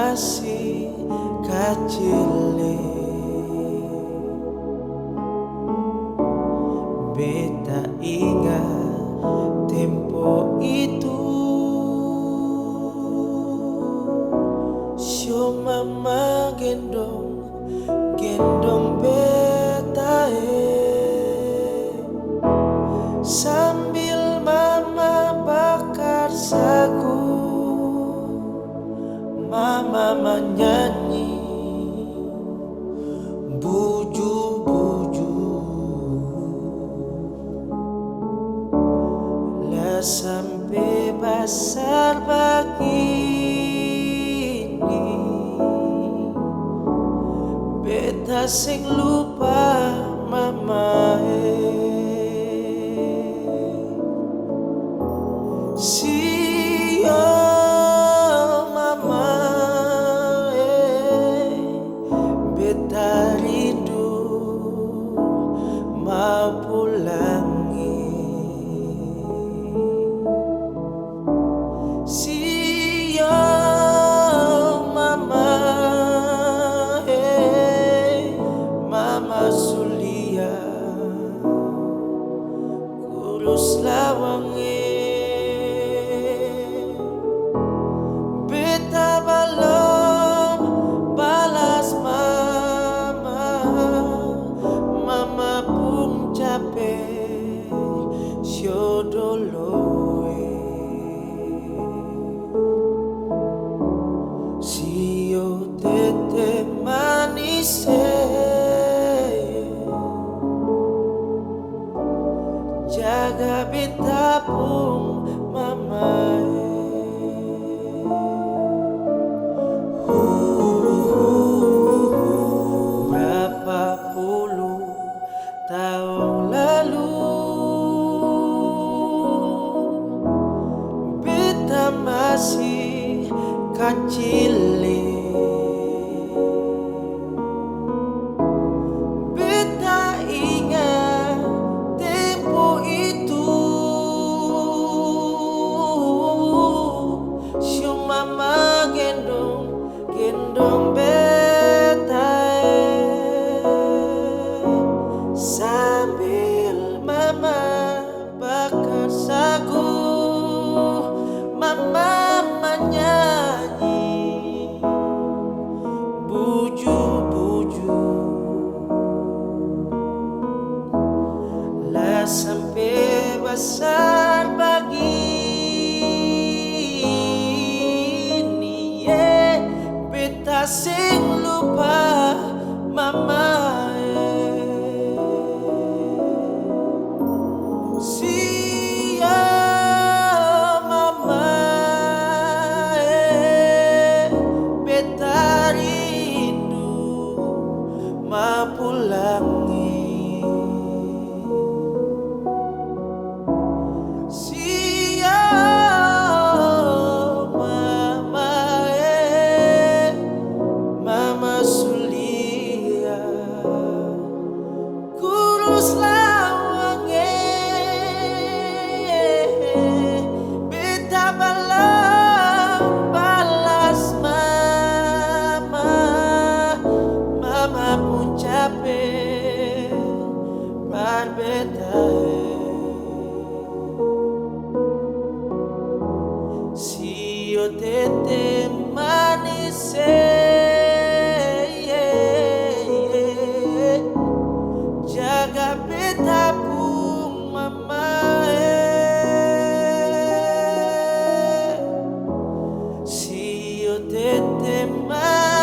masih kecil, beta ingat tempo itu. Sio mama gendong beta, sambil mama bakar sagu. Mama menyanyi buju-buju, lah sampai besar begini, beta sing lupa mama. Beta rindu mau pulangi. Siang mama, mama Sulia kurus lawangi. Beta belum balas mama pun capek sio doloe. Sio tete manis, jaga beta pun mama. Berapa puluh tahun lalu beta masih kecil, beta ingat tempo itu. Sio mama gendong beta, sambil mama bakar sagu. Mama menyanyi buju-buju, lah sampai besar begini, beta sing lupa mama. Beta rindu mau pulangi. Siang mama, mama Sulia kurus lawangi. Beta belum balas mama pun capek berbeda. Sio tete manis, jaga beta pun mama. Sio tete manis,